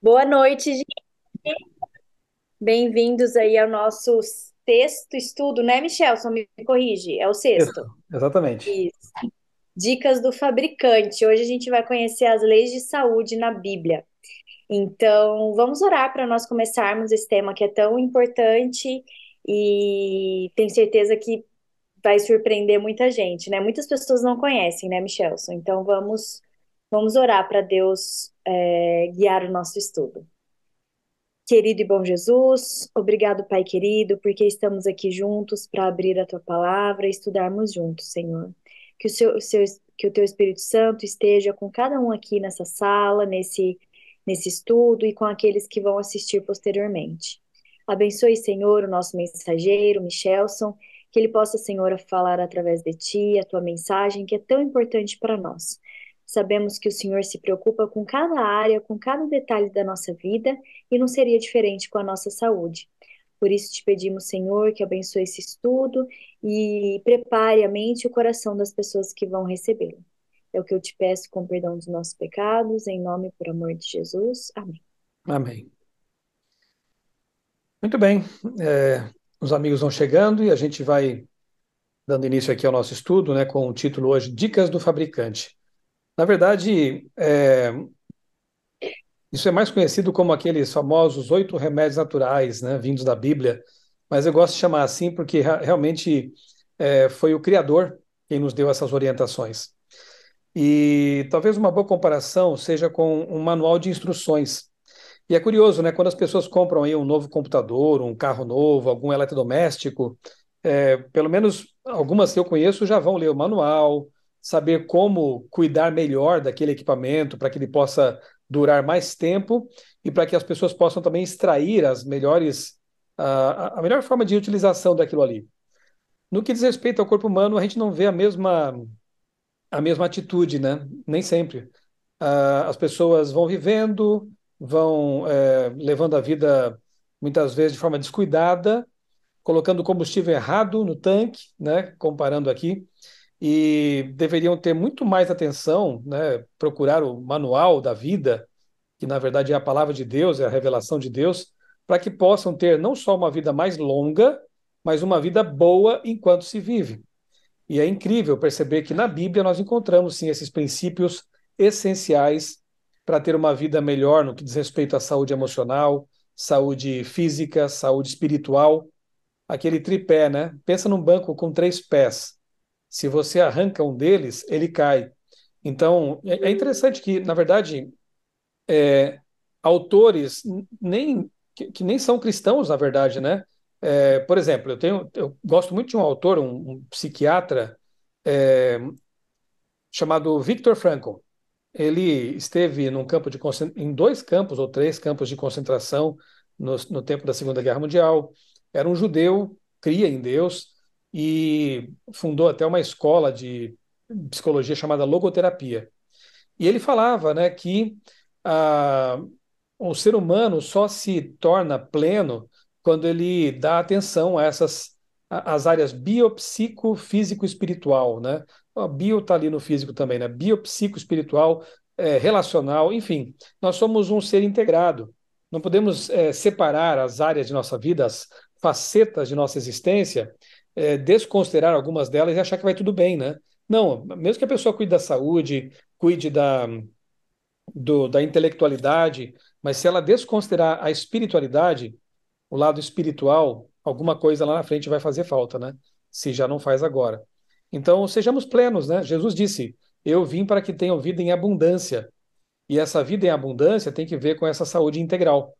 Boa noite, gente. Bem-vindos aí ao nosso sexto estudo, né, Michel? Só me corrige, é o sexto. Isso, exatamente. Isso. Dicas do fabricante. Hoje a gente vai conhecer as leis de saúde na Bíblia. Então, vamos orar para nós começarmos esse tema que é tão importante e tenho certeza que vai surpreender muita gente, né? Muitas pessoas não conhecem, né, Michelson? Então, vamos orar para Deus, guiar o nosso estudo. Querido e bom Jesus, obrigado, Pai querido, porque estamos aqui juntos para abrir a tua palavra e estudarmos juntos, Senhor. Que o teu Espírito Santo esteja com cada um aqui nessa sala, nesse estudo e com aqueles que vão assistir posteriormente. Abençoe, Senhor, o nosso mensageiro, Michelson, que ele possa, Senhor, falar através de ti a tua mensagem que é tão importante para nós. Sabemos que o Senhor se preocupa com cada área, com cada detalhe da nossa vida e não seria diferente com a nossa saúde. Por isso te pedimos, Senhor, que abençoe esse estudo e prepare a mente e o coração das pessoas que vão recebê-lo. É o que eu te peço com perdão dos nossos pecados, em nome e por amor de Jesus. Amém. Amém. Muito bem. É, os amigos vão chegando e a gente vai dando início aqui ao nosso estudo, né, com o título hoje Dicas do Fabricante. Na verdade, isso é mais conhecido como aqueles famosos 8 remédios naturais, né, vindos da Bíblia, mas eu gosto de chamar assim porque realmente foi o Criador quem nos deu essas orientações. E talvez uma boa comparação seja com um manual de instruções. E é curioso, né? Quando as pessoas compram aí um novo computador, um carro novo, algum eletrodoméstico, pelo menos algumas que eu conheço já vão ler o manual, saber como cuidar melhor daquele equipamento para que ele possa durar mais tempo e para que as pessoas possam também extrair as melhores, a melhor forma de utilização daquilo ali. No que diz respeito ao corpo humano, a gente não vê a mesma atitude, né? Nem sempre. As pessoas vão vivendo, vão levando a vida muitas vezes de forma descuidada, colocando combustível errado no tanque, né? Comparando aqui, e deveriam ter muito mais atenção, né? Procurar o manual da vida, que na verdade é a palavra de Deus, é a revelação de Deus, para que possam ter não só uma vida mais longa, mas uma vida boa enquanto se vive. E é incrível perceber que na Bíblia nós encontramos sim esses princípios essenciais para ter uma vida melhor no que diz respeito à saúde emocional, saúde física, saúde espiritual, aquele tripé, né? Pensa num banco com 3 pés. Se você arranca um deles, ele cai. Então, é interessante que, na verdade, autores que nem são cristãos, na verdade, né? Por exemplo, eu gosto muito de um autor, um psiquiatra, é, chamado Viktor Frankl. Ele esteve em 2 campos ou 3 campos de concentração no tempo da Segunda Guerra Mundial. Era um judeu, cria em Deus e fundou até uma escola de psicologia chamada logoterapia. E ele falava, né, que ah, o ser humano só se torna pleno quando ele dá atenção a as áreas biopsico, físico e espiritual, né? O bio está ali no físico também, né? Biopsico, espiritual, relacional, enfim, nós somos um ser integrado. Não podemos separar as áreas de nossa vida, as facetas de nossa existência, desconsiderar algumas delas e achar que vai tudo bem, né? Não, mesmo que a pessoa cuide da saúde, cuide da intelectualidade, mas se ela desconsiderar a espiritualidade, o lado espiritual, alguma coisa lá na frente vai fazer falta, né? Se já não faz agora. Então, sejamos plenos, né? Jesus disse: Eu vim para que tenham vida em abundância. E essa vida em abundância tem que ver com essa saúde integral,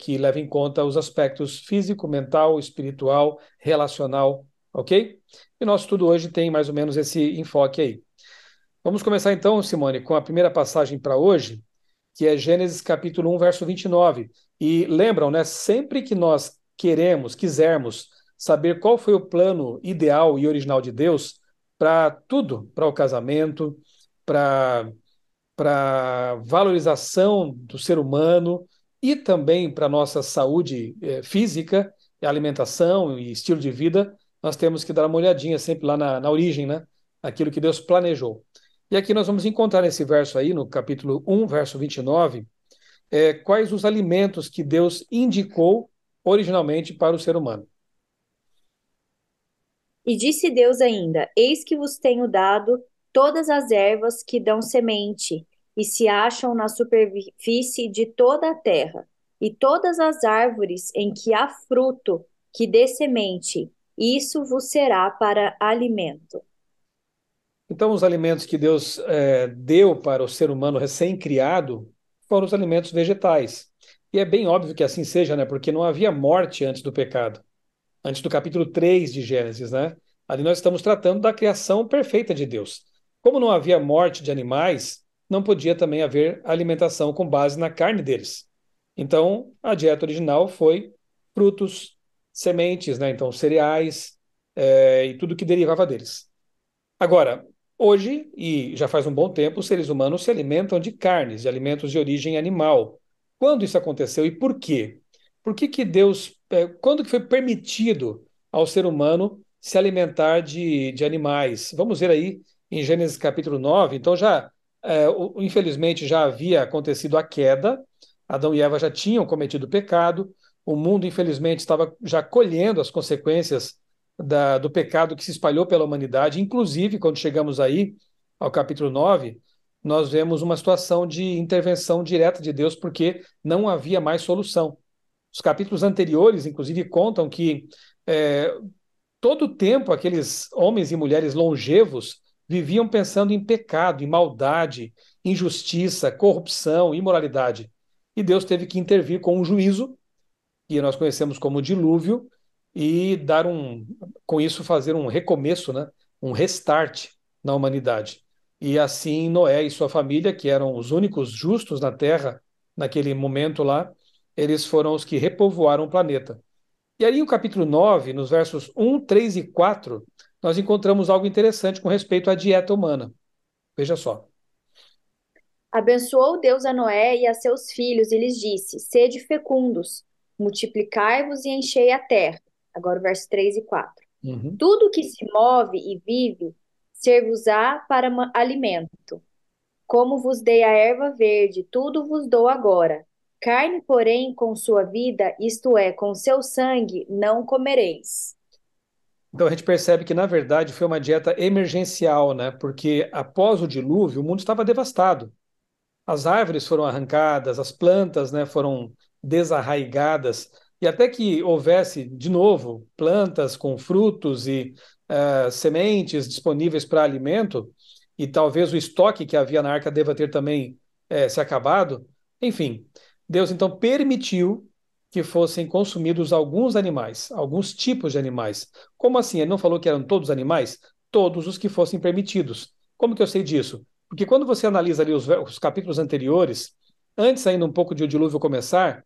que leva em conta os aspectos físico, mental, espiritual, relacional, ok? E nosso estudo hoje tem mais ou menos esse enfoque aí. Vamos começar então, Simone, com a primeira passagem para hoje, que é Gênesis capítulo 1, verso 29. E lembram, né? Sempre que nós quisermos saber qual foi o plano ideal e original de Deus para tudo, para o casamento, para valorização do ser humano e também para nossa saúde física, alimentação e estilo de vida, nós temos que dar uma olhadinha sempre lá na origem, né? Aquilo que Deus planejou. E aqui nós vamos encontrar nesse verso aí, no capítulo 1, verso 29, quais os alimentos que Deus indicou originalmente para o ser humano. E disse Deus ainda: Eis que vos tenho dado todas as ervas que dão semente e se acham na superfície de toda a terra, e todas as árvores em que há fruto que dê semente, isso vos será para alimento. Então, os alimentos que Deus deu para o ser humano recém-criado foram os alimentos vegetais. E é bem óbvio que assim seja, né? Porque não havia morte antes do pecado, antes do capítulo 3 de Gênesis, né? Ali nós estamos tratando da criação perfeita de Deus. Como não havia morte de animais, não podia também haver alimentação com base na carne deles. Então, a dieta original foi frutos, sementes, né? Então, cereais, e tudo que derivava deles. Agora, hoje, e já faz um bom tempo, os seres humanos se alimentam de carnes, de alimentos de origem animal. Quando isso aconteceu e por quê? Por que que Deus, quando que foi permitido ao ser humano se alimentar de animais? Vamos ver aí em Gênesis capítulo 9. Então infelizmente já havia acontecido a queda, Adão e Eva já tinham cometido pecado, o mundo infelizmente estava já colhendo as consequências do pecado que se espalhou pela humanidade. Inclusive, quando chegamos aí ao capítulo 9, nós vemos uma situação de intervenção direta de Deus, porque não havia mais solução. Os capítulos anteriores, inclusive, contam que é, todo o tempo aqueles homens e mulheres longevos viviam pensando em pecado, em maldade, injustiça, corrupção, imoralidade. E Deus teve que intervir com um juízo que nós conhecemos como dilúvio, e com isso fazer um recomeço, né? Um restart na humanidade. E assim Noé e sua família, que eram os únicos justos na Terra naquele momento lá, eles foram os que repovoaram o planeta. E aí, no capítulo 9, nos versos 1, 3 e 4, nós encontramos algo interessante com respeito à dieta humana. Veja só. Abençoou Deus a Noé e a seus filhos e lhes disse: Sede fecundos, multiplicai-vos e enchei a terra. Agora o verso 3 e 4. Uhum. Tudo que se move e vive, ser-vos-á para alimento. Como vos dei a erva verde, tudo vos dou agora. Carne, porém, com sua vida, isto é, com seu sangue, não comereis. Então a gente percebe que, na verdade, foi uma dieta emergencial, né? Porque após o dilúvio, o mundo estava devastado. As árvores foram arrancadas, as plantas, né, foram desarraigadas, e até que houvesse, de novo, plantas com frutos e sementes disponíveis para alimento, e talvez o estoque que havia na arca deva ter também se acabado. Enfim, Deus então permitiu que fossem consumidos alguns animais, alguns tipos de animais. Como assim? Ele não falou que eram todos animais? Todos os que fossem permitidos. Como que eu sei disso? Porque quando você analisa ali os capítulos anteriores, antes ainda um pouco de o dilúvio começar,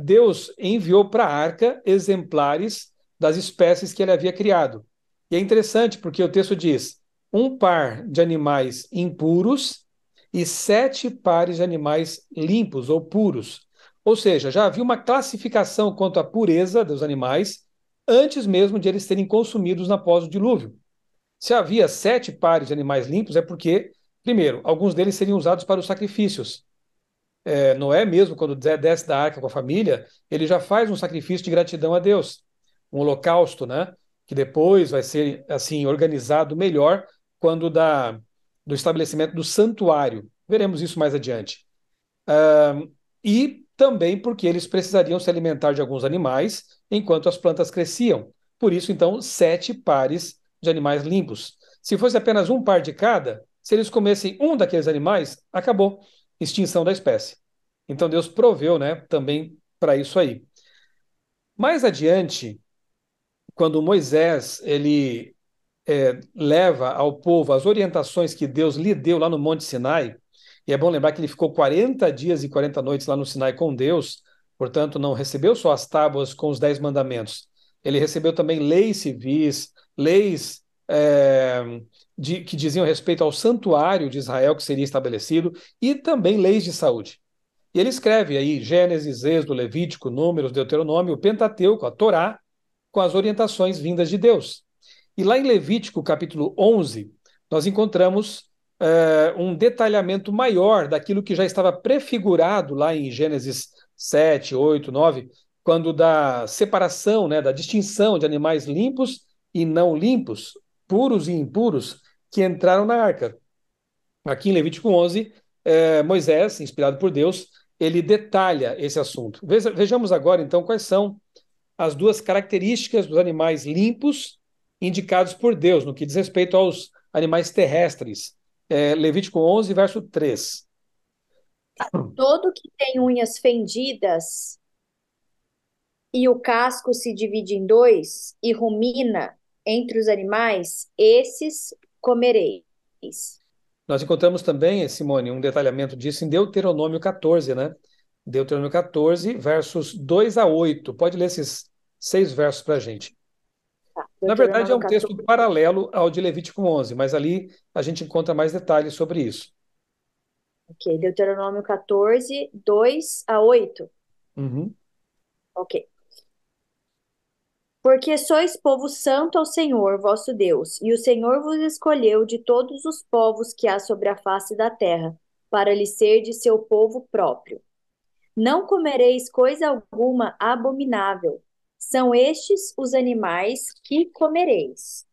Deus enviou para a arca exemplares das espécies que ele havia criado. E é interessante porque o texto diz: um par de animais impuros e 7 pares de animais limpos ou puros. Ou seja, já havia uma classificação quanto à pureza dos animais antes mesmo de eles serem consumidos após o dilúvio. Se havia 7 pares de animais limpos, é porque, primeiro, alguns deles seriam usados para os sacrifícios. Noé mesmo, quando desce da arca com a família, ele já faz um sacrifício de gratidão a Deus, um holocausto, né? Que depois vai ser assim organizado melhor quando do estabelecimento do santuário. Veremos isso mais adiante. E também porque eles precisariam se alimentar de alguns animais enquanto as plantas cresciam. Por isso, então, 7 pares de animais limpos. Se fosse apenas um par de cada, se eles comessem um daqueles animais, acabou. Extinção da espécie. Então Deus proveu, né, também para isso aí. Mais adiante, quando Moisés ele leva ao povo as orientações que Deus lhe deu lá no Monte Sinai, e é bom lembrar que ele ficou 40 dias e 40 noites lá no Sinai com Deus, portanto, não recebeu só as tábuas com os 10 mandamentos, ele recebeu também leis civis, leis que diziam respeito ao santuário de Israel que seria estabelecido, e também leis de saúde. E ele escreve aí Gênesis, Êxodo, Levítico, Números, Deuteronômio, o Pentateuco, a Torá, com as orientações vindas de Deus. E lá em Levítico, capítulo 11, nós encontramos um detalhamento maior daquilo que já estava prefigurado lá em Gênesis 7, 8, 9, quando da separação, né, da distinção de animais limpos e não limpos, puros e impuros, que entraram na arca. Aqui em Levítico 11, Moisés, inspirado por Deus, ele detalha esse assunto. Vejamos agora, então, quais são as duas características dos animais limpos indicados por Deus no que diz respeito aos animais terrestres. Levítico 11, verso 3. Todo que tem unhas fendidas e o casco se divide em dois e rumina entre os animais, esses comereis. Nós encontramos também, Simone, um detalhamento disso em Deuteronômio 14, né? Deuteronômio 14, versos 2 a 8. Pode ler esses 6 versos para a gente. Tá. Na verdade, é Deuteronômio um texto 14. paralelo ao de Levítico 11, mas ali a gente encontra mais detalhes sobre isso. Ok, Deuteronômio 14, 2 a 8. Uhum. Ok. Porque sois povo santo ao Senhor, vosso Deus, e o Senhor vos escolheu de todos os povos que há sobre a face da terra, para lhe ser de seu povo próprio. Não comereis coisa alguma abominável. São estes os animais que comereis: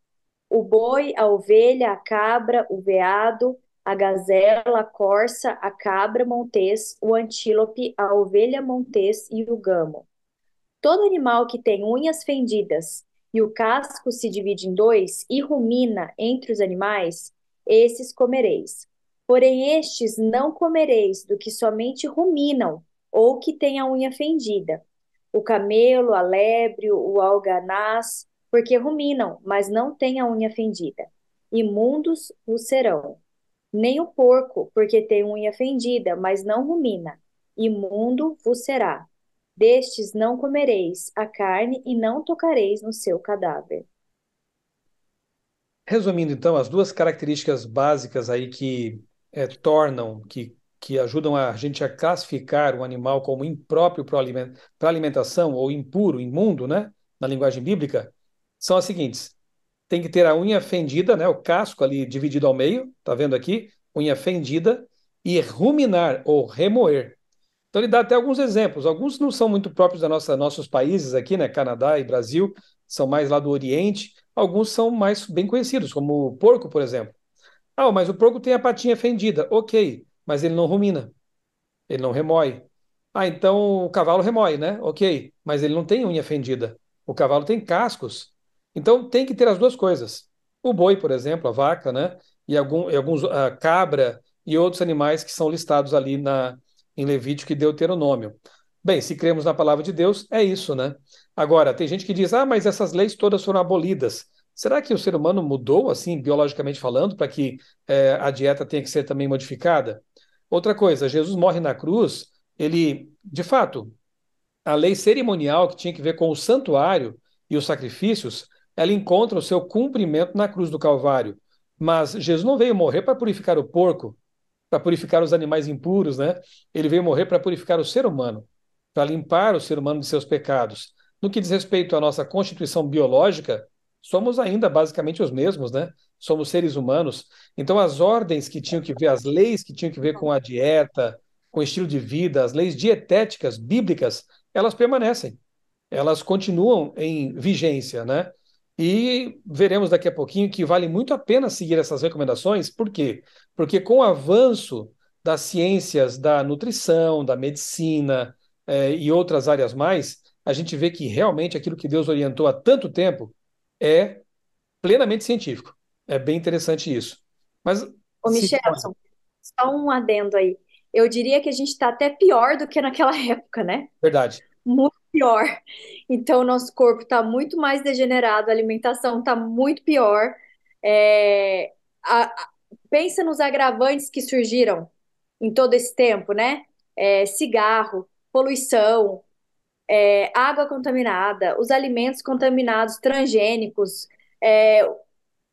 o boi, a ovelha, a cabra, o veado, a gazela, a corça, a cabra montês, o antílope, a ovelha montês e o gamo. Todo animal que tem unhas fendidas e o casco se divide em dois e rumina entre os animais, esses comereis. Porém, estes não comereis do que somente ruminam ou que tem a unha fendida: o camelo, a lebre, o alganaz, porque ruminam, mas não têm a unha fendida. Imundos os serão. Nem o porco, porque tem unha fendida, mas não rumina. Imundo vos será. Destes não comereis a carne e não tocareis no seu cadáver. Resumindo, então, as duas características básicas aí que que ajudam a gente a classificar um animal como impróprio para alimentação ou impuro, imundo, né, na linguagem bíblica, são as seguintes: tem que ter a unha fendida, né, o casco ali dividido ao meio, tá vendo aqui? Unha fendida, e ruminar ou remoer. Então ele dá até alguns exemplos. Alguns não são muito próprios da nossos países aqui, né? Canadá e Brasil, são mais lá do Oriente. Alguns são mais bem conhecidos, como o porco, por exemplo. Ah, mas o porco tem a patinha fendida. Ok, mas ele não rumina, ele não remói. Ah, então o cavalo remói, né? Ok, mas ele não tem unha fendida. O cavalo tem cascos. Então tem que ter as duas coisas. O boi, por exemplo, a vaca, né? E alguns a cabra e outros animais que são listados ali em Levítico e Deuteronômio. Bem, se cremos na palavra de Deus, é isso, né? Agora, tem gente que diz: ah, mas essas leis todas foram abolidas. Será que o ser humano mudou, assim, biologicamente falando, para que a dieta tenha que ser também modificada? Outra coisa, Jesus morre na cruz, ele, de fato, a lei cerimonial que tinha que ver com o santuário e os sacrifícios, ela encontra o seu cumprimento na cruz do Calvário. Mas Jesus não veio morrer para purificar o porco, para purificar os animais impuros, né? Ele veio morrer para purificar o ser humano, para limpar o ser humano de seus pecados. No que diz respeito à nossa constituição biológica, somos ainda basicamente os mesmos, né? Somos seres humanos. Então, as ordens que tinham que ver, as leis que tinham que ver com a dieta, com o estilo de vida, as leis dietéticas bíblicas, elas permanecem, elas continuam em vigência, né? E veremos daqui a pouquinho que vale muito a pena seguir essas recomendações. Por quê? Porque com o avanço das ciências da nutrição, da medicina, e outras áreas mais, a gente vê que realmente aquilo que Deus orientou há tanto tempo é plenamente científico. É bem interessante isso. Mas, Ô, Simone, Michelson, só um adendo aí. Eu diria que a gente está até pior do que naquela época, né? verdade. Muito pior. Então, o nosso corpo está muito mais degenerado, a alimentação está muito pior. É, pensa nos agravantes que surgiram em todo esse tempo, né? Cigarro, poluição, água contaminada, os alimentos contaminados, transgênicos. é,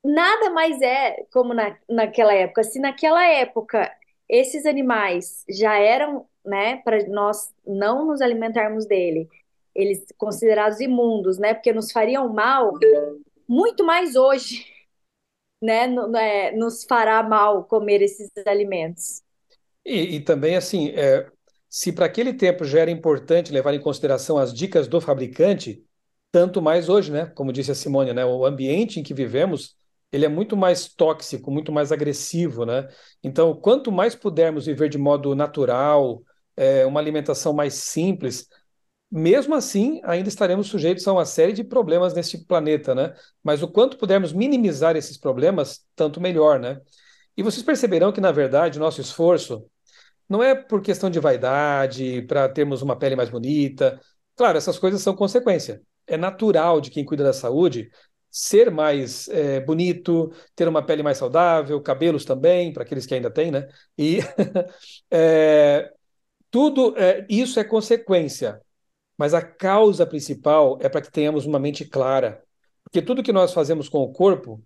Nada mais é como naquela época. Se naquela época esses animais já eram, né, para nós não nos alimentarmos dele, eles considerados imundos, né, porque nos fariam mal, muito mais hoje. né, nos fará mal comer esses alimentos. E também, assim, se para aquele tempo já era importante levar em consideração as dicas do fabricante, tanto mais hoje, né? Como disse a Simone, né? O ambiente em que vivemos, ele é muito mais tóxico, muito mais agressivo, né? Então, quanto mais pudermos viver de modo natural, uma alimentação mais simples, mesmo assim, ainda estaremos sujeitos a uma série de problemas neste planeta, né? Mas o quanto pudermos minimizar esses problemas, tanto melhor, né? E vocês perceberão que, na verdade, o nosso esforço não é por questão de vaidade, para termos uma pele mais bonita. Claro, essas coisas são consequência. É natural de quem cuida da saúde ser mais bonito, ter uma pele mais saudável, cabelos também, para aqueles que ainda têm, né? E é, tudo isso é consequência. Mas a causa principal é para que tenhamos uma mente clara. Porque tudo que nós fazemos com o corpo,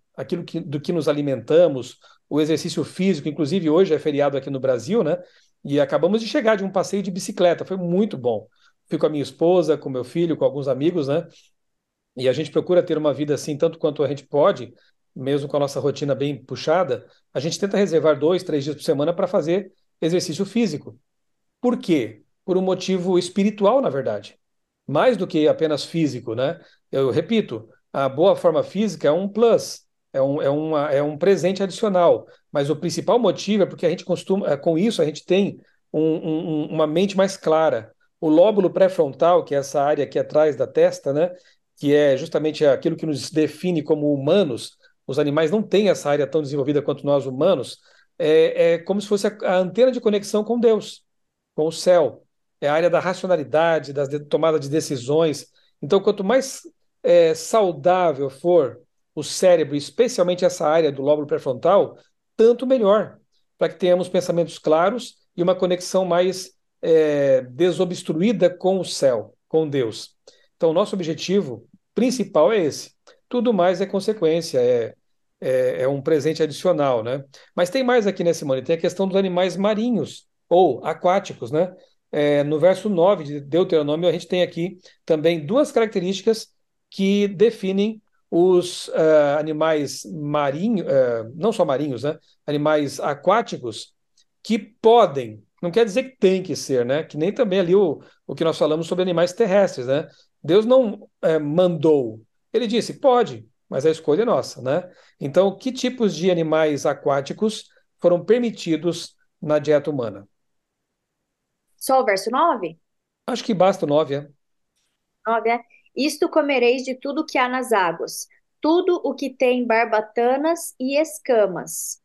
do que nos alimentamos, o exercício físico, inclusive hoje é feriado aqui no Brasil, né? E acabamos de chegar de um passeio de bicicleta, foi muito bom. Fui com a minha esposa, com meu filho, com alguns amigos, né? E a gente procura ter uma vida assim, tanto quanto a gente pode, mesmo com a nossa rotina bem puxada, a gente tenta reservar 2, 3 dias por semana para fazer exercício físico. Por quê? Por um motivo espiritual, na verdade, mais do que apenas físico, né? Eu repito, a boa forma física é um plus, é um presente adicional, mas o principal motivo é porque a gente costuma, com isso, a gente tem uma mente mais clara. O lóbulo pré-frontal, que é essa área aqui atrás da testa, né? Que é justamente aquilo que nos define como humanos, os animais não têm essa área tão desenvolvida quanto nós humanos, é como se fosse a antena de conexão com Deus, com o céu. É a área da racionalidade, tomada de decisões. Então, quanto mais saudável for o cérebro, especialmente essa área do lóbulo pré-frontal, tanto melhor, para que tenhamos pensamentos claros e uma conexão mais desobstruída com o céu, com Deus. Então, o nosso objetivo principal é esse. Tudo mais é consequência, é um presente adicional, né? Mas tem mais aqui, né, Simone? Tem a questão dos animais marinhos ou aquáticos, né? No verso 9 de Deuteronômio, a gente tem aqui também duas características que definem os animais marinhos, não só marinhos, né? Animais aquáticos que podem, não quer dizer que tem que ser, né? Que nem também ali o que nós falamos sobre animais terrestres, né? Deus não mandou, ele disse, pode, mas a escolha é nossa, né? Então, que tipos de animais aquáticos foram permitidos na dieta humana? Só o verso 9? Acho que basta o 9, é. 9 é: Isto comereis de tudo que há nas águas, tudo o que tem barbatanas e escamas.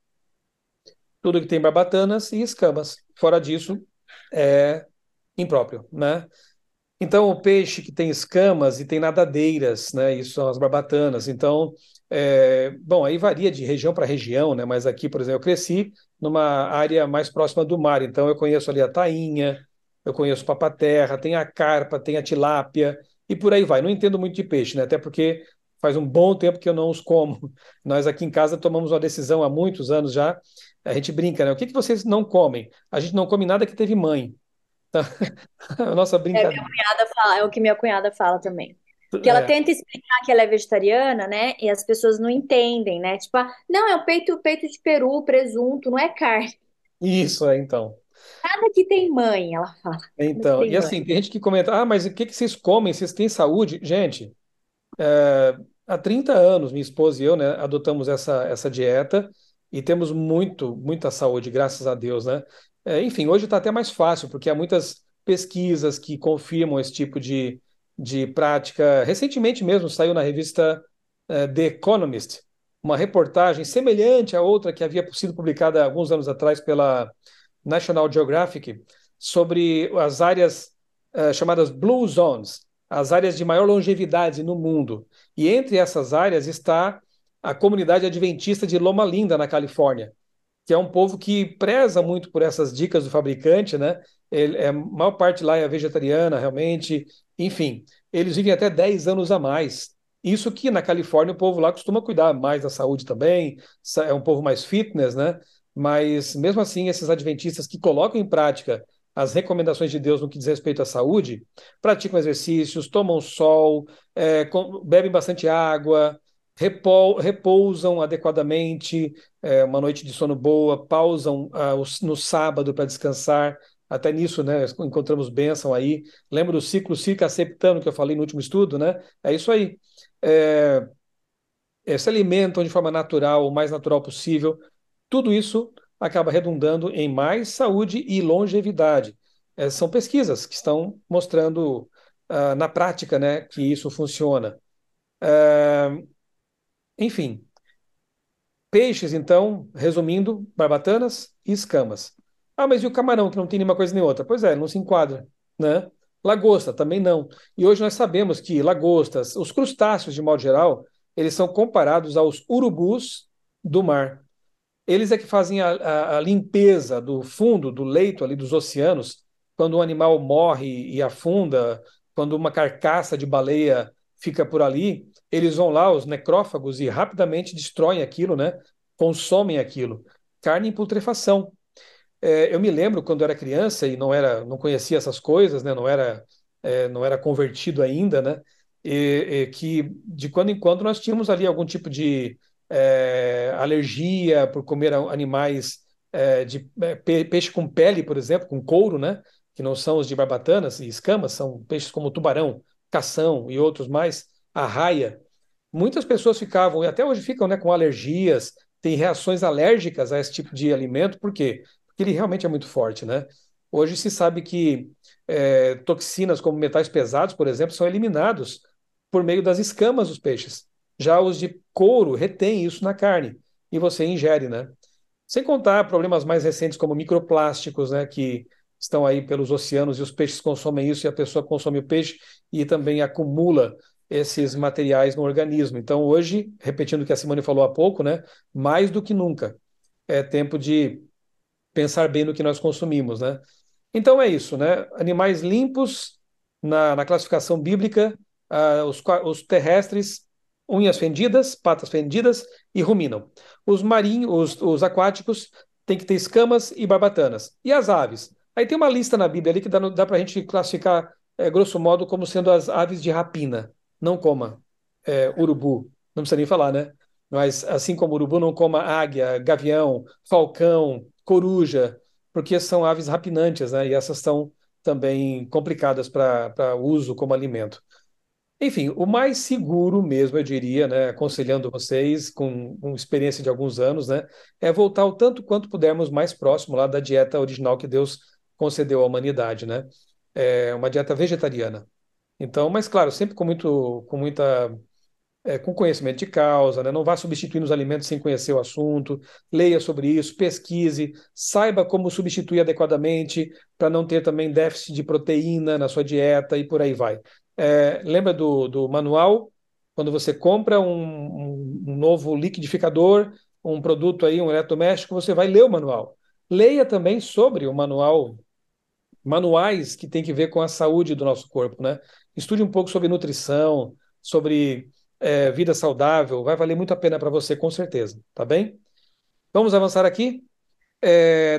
Tudo que tem barbatanas e escamas. Fora disso, é impróprio, né? Então, o peixe que tem escamas e tem nadadeiras, né? Isso são as barbatanas. Então, bom, aí varia de região para região, né? Mas aqui, por exemplo, eu cresci numa área mais próxima do mar, então eu conheço ali a tainha, eu conheço o papaterra, tem a carpa, tem a tilápia e por aí vai. Não entendo muito de peixe, né? Até porque faz um bom tempo que eu não os como. Nós aqui em casa tomamos uma decisão há muitos anos já. A gente brinca, né? O que que vocês não comem? A gente não come nada que teve mãe. A nossa brincadeira. É o que minha cunhada fala também. Que ela tenta explicar que ela é vegetariana, né? E as pessoas não entendem, né? Tipo, não, é o peito de peru, presunto, não é carne. Isso, então. Nada que tem mãe, ela fala. Nada que Então, tem e mãe. assim, tem gente que comenta, mas o que que vocês comem? Vocês têm saúde? Gente, há 30 anos, minha esposa e eu, né, adotamos essa dieta e temos muita saúde, graças a Deus, né? Enfim, hoje está até mais fácil, porque há muitas pesquisas que confirmam esse tipo de prática. Recentemente mesmo saiu na revista The Economist uma reportagem semelhante à outra que havia sido publicada alguns anos atrás pela National Geographic sobre as áreas chamadas Blue Zones, as áreas de maior longevidade no mundo. E entre essas áreas está a comunidade adventista de Loma Linda, na Califórnia, que é um povo que preza muito por essas dicas do fabricante, né? A maior parte lá é vegetariana, realmente. Enfim, eles vivem até 10 anos a mais. Isso que na Califórnia o povo lá costuma cuidar mais da saúde também, é um povo mais fitness, né? Mas mesmo assim, esses adventistas que colocam em prática as recomendações de Deus no que diz respeito à saúde, praticam exercícios, tomam sol, bebem bastante água, repousam adequadamente, uma noite de sono boa, pausam no sábado para descansar. Até nisso, né, encontramos bênção aí. Lembra do ciclo circaseptano que eu falei no último estudo, né? É isso aí. É, se alimentam de forma natural, o mais natural possível. Tudo isso acaba redundando em mais saúde e longevidade. São pesquisas que estão mostrando na prática, né, que isso funciona. Ah, enfim, peixes, então, resumindo, barbatanas e escamas. Ah, mas e o camarão, que não tem nenhuma coisa nem outra? Pois é, não se enquadra, né? Lagosta também não. E hoje nós sabemos que lagostas, os crustáceos de modo geral, eles são comparados aos urubus do mar. Eles é que fazem a limpeza do fundo, do leito ali dos oceanos, quando um animal morre e afunda, quando uma carcaça de baleia fica por ali, eles vão lá, os necrófagos, e rapidamente destroem aquilo, né? Consomem aquilo. Carne em putrefação. Eu me lembro quando eu era criança e não conhecia essas coisas, né? Não era convertido ainda, né? Que de quando em quando nós tínhamos ali algum tipo de alergia por comer animais peixe com pele, por exemplo, com couro, né? Que não são os de barbatanas e escamas, são peixes como tubarão, cação e outros mais, arraia. Muitas pessoas ficavam, e até hoje ficam, né, com alergias, têm reações alérgicas a esse tipo de alimento, por quê? Porque ele realmente é muito forte, né? Hoje se sabe que toxinas como metais pesados, por exemplo, são eliminados por meio das escamas dos peixes. Já os de couro retêm isso na carne e você ingere, né? Sem contar problemas mais recentes como microplásticos, né, que estão aí pelos oceanos e os peixes consomem isso e a pessoa consome o peixe e também acumula esses materiais no organismo. Então, hoje, repetindo o que a Simone falou há pouco, né, mais do que nunca, é tempo de pensar bem no que nós consumimos, né? Então é isso, né? Animais limpos na classificação bíblica, os terrestres, unhas fendidas, patas fendidas e ruminam. Os marinhos, os aquáticos, têm que ter escamas e barbatanas. E as aves? Aí tem uma lista na Bíblia ali que dá para a gente classificar, grosso modo, como sendo as aves de rapina. Não coma urubu, não precisa nem falar, né? Mas assim como urubu, não coma águia, gavião, falcão, coruja, porque são aves rapinantes, né? E essas são também complicadas para uso como alimento. Enfim, o mais seguro mesmo, eu diria, né, aconselhando vocês com experiência de alguns anos, né, é voltar o tanto quanto pudermos mais próximo lá da dieta original que Deus concedeu à humanidade, né? É uma dieta vegetariana. Então, mas claro, sempre com conhecimento de causa, né? Não vá substituindo os alimentos sem conhecer o assunto, leia sobre isso, pesquise, saiba como substituir adequadamente para não ter também déficit de proteína na sua dieta e por aí vai. Lembra do manual? Quando você compra um novo liquidificador, um produto aí, um eletrodoméstico, você vai ler o manual. Leia também sobre o manuais que tem que ver com a saúde do nosso corpo, né? Estude um pouco sobre nutrição, sobre vida saudável, vai valer muito a pena para você, com certeza, tá bem? Vamos avançar aqui.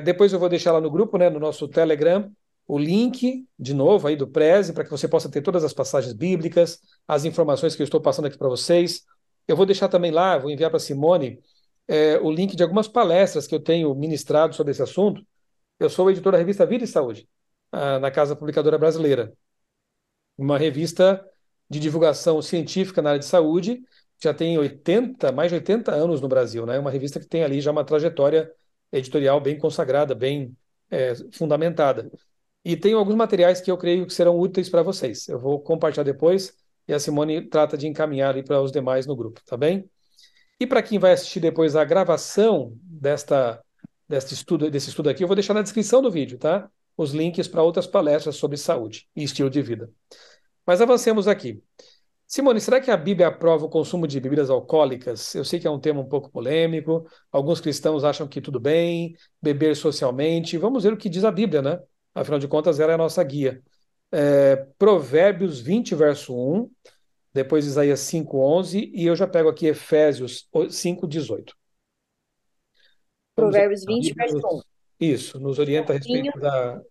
Depois eu vou deixar lá no grupo, né, no nosso Telegram, o link, de novo, aí do Preze, para que você possa ter todas as passagens bíblicas, as informações que eu estou passando aqui para vocês. Eu vou deixar também lá, vou enviar para a Simone, o link de algumas palestras que eu tenho ministrado sobre esse assunto. Eu sou o editor da revista Vida e Saúde, na Casa Publicadora Brasileira, uma revista de divulgação científica na área de saúde, já tem mais de 80 anos no Brasil, né? Uma revista que tem ali já uma trajetória editorial bem consagrada, bem fundamentada. E tem alguns materiais que eu creio que serão úteis para vocês. Eu vou compartilhar depois e a Simone trata de encaminhar ali para os demais no grupo, tá bem? E para quem vai assistir depois a gravação desse estudo aqui, eu vou deixar na descrição do vídeo, tá? Os links para outras palestras sobre saúde e estilo de vida. Mas avancemos aqui. Simone, será que a Bíblia aprova o consumo de bebidas alcoólicas? Eu sei que é um tema um pouco polêmico. Alguns cristãos acham que tudo bem, beber socialmente. Vamos ver o que diz a Bíblia, né? Afinal de contas, ela é a nossa guia. Provérbios 20, verso 1, depois Isaías 5, 11, e eu já pego aqui Efésios 5, 18. Vamos ver. Provérbios A 20, Bíblia verso 1. nos orienta a Vinho, respeito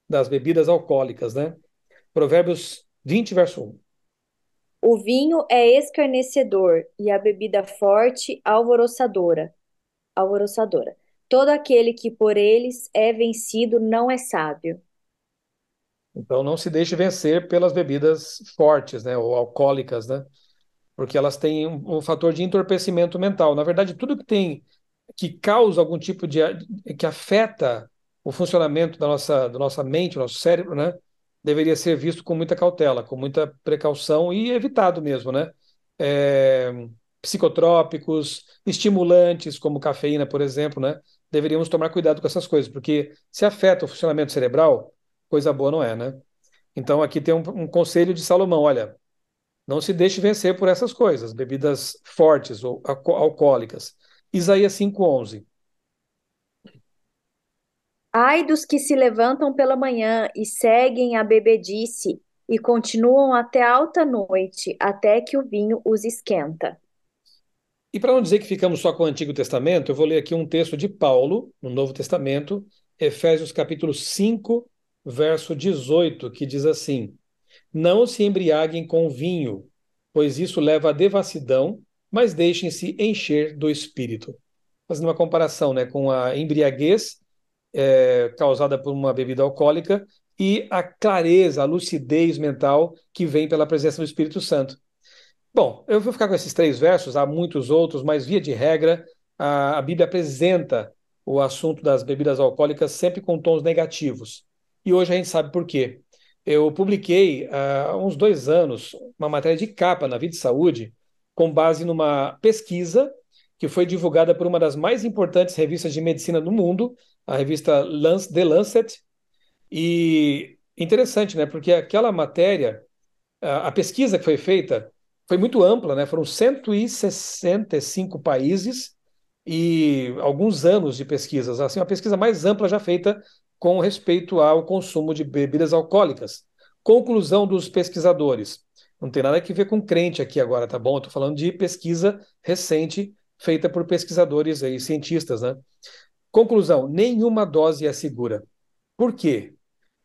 das bebidas alcoólicas, né? Provérbios 20, verso 1. O vinho é escarnecedor e a bebida forte alvoroçadora. Alvoroçadora. Todo aquele que por eles é vencido não é sábio. Então não se deixe vencer pelas bebidas fortes, né, ou alcoólicas, né? Porque elas têm um fator de entorpecimento mental. Na verdade, tudo que tem que causa algum tipo de que afeta o funcionamento da nossa mente, do nosso cérebro, né, deveria ser visto com muita cautela, com muita precaução e evitado mesmo, né? É, psicotrópicos, estimulantes como cafeína, por exemplo, né? Deveríamos tomar cuidado com essas coisas, porque se afeta o funcionamento cerebral, coisa boa não é, né? Então aqui tem um conselho de Salomão, olha, não se deixe vencer por essas coisas, bebidas fortes ou alcoólicas. Isaías 5:11. Ai dos que se levantam pela manhã e seguem a bebedice e continuam até alta noite, até que o vinho os esquenta. E para não dizer que ficamos só com o Antigo Testamento, eu vou ler aqui um texto de Paulo, no Novo Testamento, Efésios capítulo 5, verso 18, que diz assim: Não se embriaguem com vinho, pois isso leva à devassidão, mas deixem-se encher do Espírito. Fazendo uma comparação, né, com a embriaguez causada por uma bebida alcoólica e a clareza, a lucidez mental que vem pela presença do Espírito Santo. Bom, eu vou ficar com esses três versos, há muitos outros, mas via de regra, a Bíblia apresenta o assunto das bebidas alcoólicas sempre com tons negativos. E hoje a gente sabe por quê. Eu publiquei há uns 2 anos uma matéria de capa na Vida e Saúde, com base numa pesquisa que foi divulgada por uma das mais importantes revistas de medicina do mundo, a revista The Lancet. E interessante, né? Porque aquela matéria a pesquisa que foi feita foi muito ampla, né? Foram 165 países e alguns anos de pesquisas. Assim, a pesquisa mais ampla já feita com respeito ao consumo de bebidas alcoólicas. Conclusão dos pesquisadores. Não tem nada a ver com crente aqui agora, tá bom? Estou falando de pesquisa recente feita por pesquisadores e cientistas, né? Conclusão: nenhuma dose é segura. Por quê?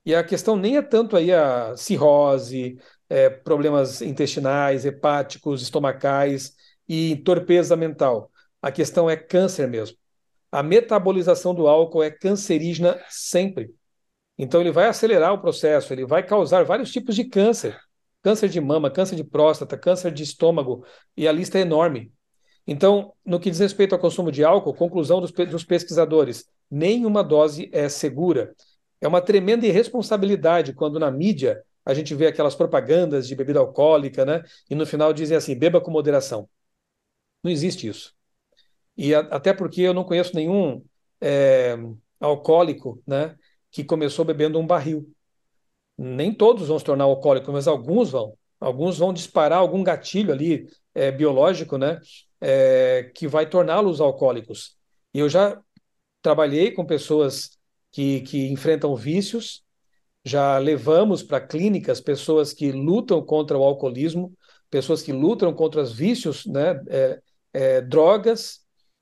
E a questão nem é tanto aí a cirrose, problemas intestinais, hepáticos, estomacais e torpeza mental. A questão é câncer mesmo. A metabolização do álcool é cancerígena sempre. Então ele vai acelerar o processo, ele vai causar vários tipos de câncer. Câncer de mama, câncer de próstata, câncer de estômago, e a lista é enorme. Então, no que diz respeito ao consumo de álcool, conclusão dos pesquisadores, nenhuma dose é segura. É uma tremenda irresponsabilidade quando na mídia a gente vê aquelas propagandas de bebida alcoólica, né? E no final dizem assim, beba com moderação. Não existe isso. E até porque eu não conheço nenhum é, alcoólico, né, que começou bebendo um barril. Nem todos vão se tornar alcoólicos, mas alguns vão. Alguns vão disparar algum gatilho ali biológico, né, que vai torná-los alcoólicos. E eu já trabalhei com pessoas que enfrentam vícios, já levamos para clínicas pessoas que lutam contra o alcoolismo, pessoas que lutam contra os vícios, né, drogas.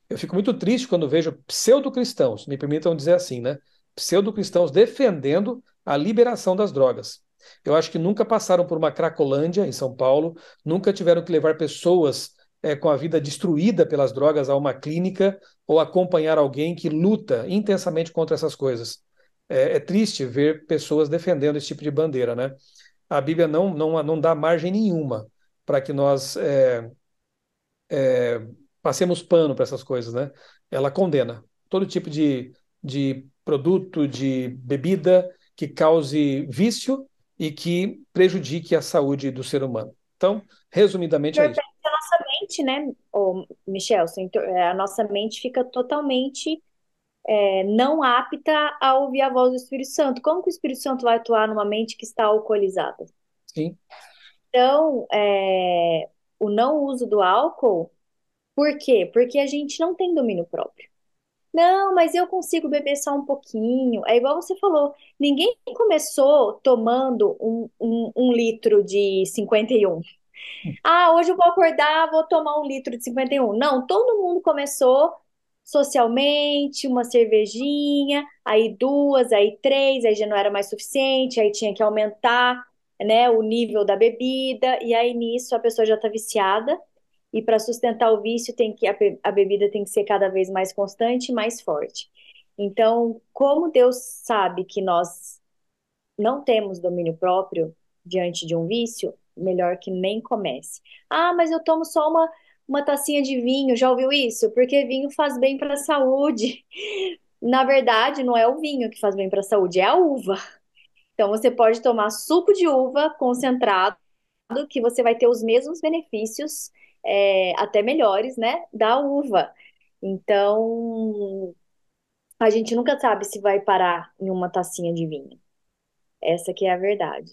Eu fico muito triste quando vejo pseudo-cristãos, me permitam dizer assim, né, pseudo-cristãos defendendo a liberação das drogas. Eu acho que nunca passaram por uma Cracolândia em São Paulo, nunca tiveram que levar pessoas com a vida destruída pelas drogas a uma clínica ou acompanhar alguém que luta intensamente contra essas coisas. É triste ver pessoas defendendo esse tipo de bandeira, né? A Bíblia não dá margem nenhuma para que nós passemos pano para essas coisas, né? Ela condena todo tipo de produto, de bebida que cause vício e que prejudique a saúde do ser humano. Então, resumidamente é isso. Entorpece a nossa mente, né, ô, Michelson? A nossa mente fica totalmente não apta a ouvir a voz do Espírito Santo. Como que o Espírito Santo vai atuar numa mente que está alcoolizada? Sim, Então, o não uso do álcool, por quê? Porque a gente não tem domínio próprio. Não, mas eu consigo beber só um pouquinho. É igual você falou, ninguém começou tomando um litro de 51. Ah, hoje eu vou acordar, vou tomar um litro de 51. Não, todo mundo começou socialmente, uma cervejinha, aí duas, aí três, aí já não era mais suficiente, aí tinha que aumentar. né, o nível da bebida, e aí nisso a pessoa já está viciada, e para sustentar o vício tem que a bebida tem que ser cada vez mais constante e mais forte. Então, como Deus sabe que nós não temos domínio próprio diante de um vício, melhor que nem comece. Ah, mas eu tomo só uma tacinha de vinho, já ouviu isso? Porque vinho faz bem para a saúde. Na verdade, não é o vinho que faz bem para a saúde, é a uva. Então, você pode tomar suco de uva concentrado, que você vai ter os mesmos benefícios, até melhores, né, da uva. Então, a gente nunca sabe se vai parar em uma tacinha de vinho. Essa que é a verdade.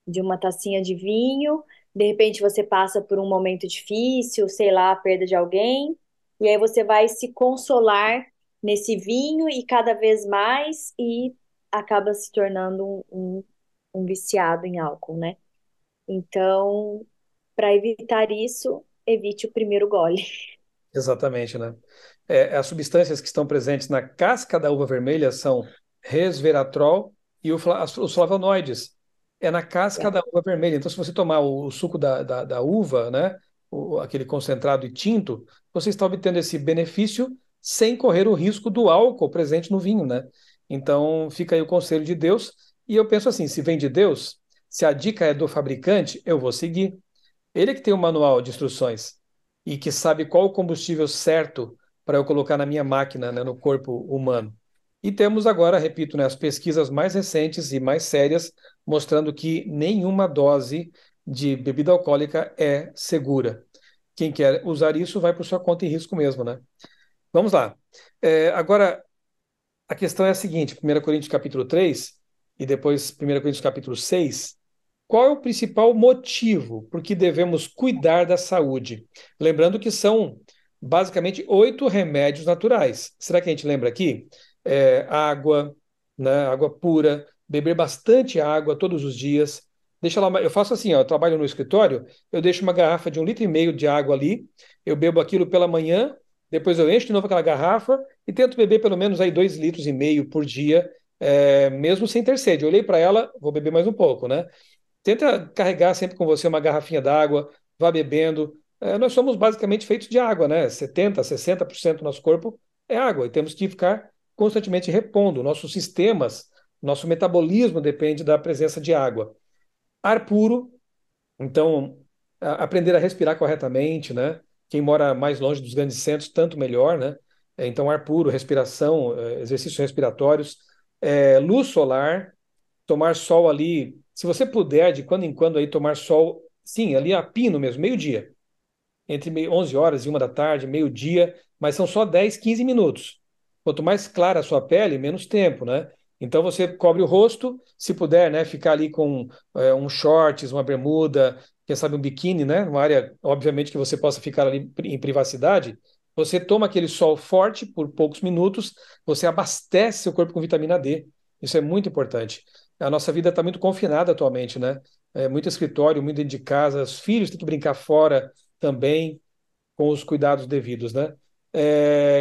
De uma tacinha de vinho, de repente você passa por um momento difícil, sei lá, a perda de alguém, e aí você vai se consolar nesse vinho e cada vez mais e acaba se tornando um viciado em álcool, né? Então, para evitar isso, evite o primeiro gole. Exatamente, né? As substâncias que estão presentes na casca da uva vermelha são resveratrol e os flavonoides. É na casca da uva vermelha. Então, se você tomar o suco da uva, né, aquele concentrado e tinto, você está obtendo esse benefício sem correr o risco do álcool presente no vinho, né? Então, fica aí o conselho de Deus. E eu penso assim, se vem de Deus, se a dica é do fabricante, eu vou seguir. Ele é que tem o manual de instruções e que sabe qual o combustível certo para eu colocar na minha máquina, né, no corpo humano. E temos agora, repito, né, as pesquisas mais recentes e mais sérias mostrando que nenhuma dose de bebida alcoólica é segura. Quem quer usar isso vai por sua conta e risco mesmo, né? Vamos lá. Agora, a questão é a seguinte, 1 Coríntios capítulo 3 e depois 1 Coríntios capítulo 6. Qual é o principal motivo por que devemos cuidar da saúde? Lembrando que são basicamente 8 remédios naturais. Será que a gente lembra aqui? Água, né, água pura, beber bastante água todos os dias. Deixa lá, eu faço assim, ó, eu trabalho no escritório, eu deixo uma garrafa de 1,5 litro de água ali, eu bebo aquilo pela manhã, depois eu encho de novo aquela garrafa e tento beber pelo menos aí 2,5 litros por dia, mesmo sem ter sede. Eu olhei para ela, vou beber mais um pouco, né? Tenta carregar sempre com você uma garrafinha d'água, vá bebendo. Nós somos basicamente feitos de água, né? 70, 60% do nosso corpo é água e temos que ficar constantemente repondo. Nossos sistemas, nosso metabolismo depende da presença de água. Ar puro, então aprender a respirar corretamente, né? Quem mora mais longe dos grandes centros, tanto melhor, né? Então, ar puro, respiração, exercícios respiratórios, luz solar, tomar sol ali, se você puder, de quando em quando aí tomar sol, sim, ali a pino mesmo, meio-dia, entre 11 horas e 1 da tarde, meio-dia, mas são só 10, 15 minutos. Quanto mais clara a sua pele, menos tempo, né? Então você cobre o rosto, se puder, né, ficar ali com um shorts, uma bermuda, quem sabe um biquíni, né, uma área, obviamente, que você possa ficar ali em privacidade. Você toma aquele sol forte por poucos minutos, você abastece seu corpo com vitamina D. Isso é muito importante. A nossa vida está muito confinada atualmente, né? Muito escritório, muito dentro de casa, os filhos têm que brincar fora também com os cuidados devidos, né?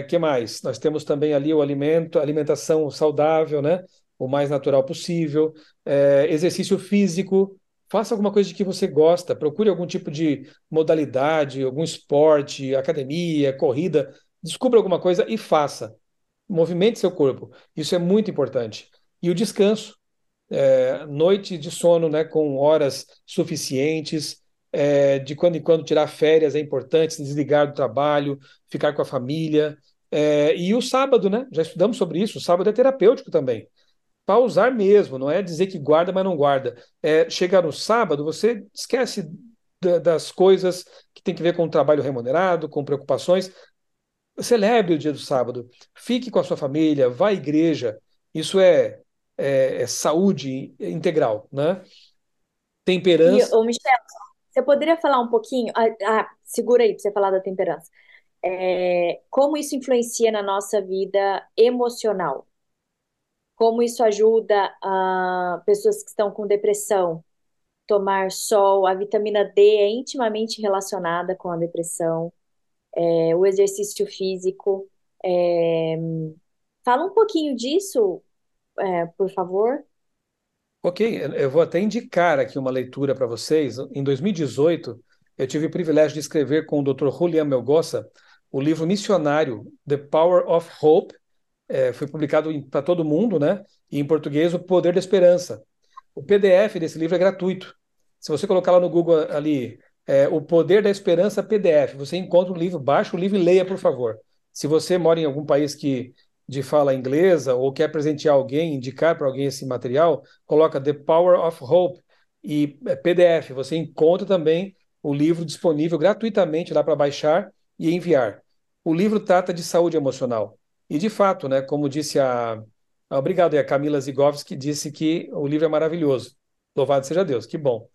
Que mais? Nós temos também ali o alimento, alimentação saudável, né? O mais natural possível. Exercício físico. Faça alguma coisa de que você gosta. Procure algum tipo de modalidade, algum esporte, academia, corrida. Descubra alguma coisa e faça. Movimente seu corpo. Isso é muito importante. E o descanso, noite de sono, né, com horas suficientes, de quando em quando tirar férias é importante, se desligar do trabalho, ficar com a família. E o sábado, né? Já estudamos sobre isso. O sábado é terapêutico também. Pausar mesmo, não é dizer que guarda, mas não guarda. Chegar no sábado, você esquece das coisas que tem que ver com o trabalho remunerado, com preocupações. Celebre o dia do sábado, fique com a sua família, vá à igreja. Isso é saúde integral, né? E, Temperança. ô Michel, você poderia falar um pouquinho? Segura aí para você falar da temperança. Como isso influencia na nossa vida emocional? Como isso ajuda pessoas que estão com depressão? Tomar sol, a vitamina D é intimamente relacionada com a depressão, o exercício físico. É, Fala um pouquinho disso, por favor. Ok, eu vou até indicar aqui uma leitura para vocês. Em 2018, eu tive o privilégio de escrever com o Dr. Julian Melgoza o livro missionário The Power of Hope. Foi publicado para todo mundo, né? E em português, O Poder da Esperança. O PDF desse livro é gratuito. Se você colocar lá no Google ali, O Poder da Esperança PDF, você encontra o livro, baixa o livro e leia, por favor. Se você mora em algum país que de fala inglesa ou quer presentear alguém, indicar para alguém esse material, coloca The Power of Hope e PDF. Você encontra também o livro disponível gratuitamente lá para baixar e enviar. O livro trata de saúde emocional. E de fato, né, como disse obrigado, e a Camila Zigovski disse que o livro é maravilhoso. Louvado seja Deus, que bom.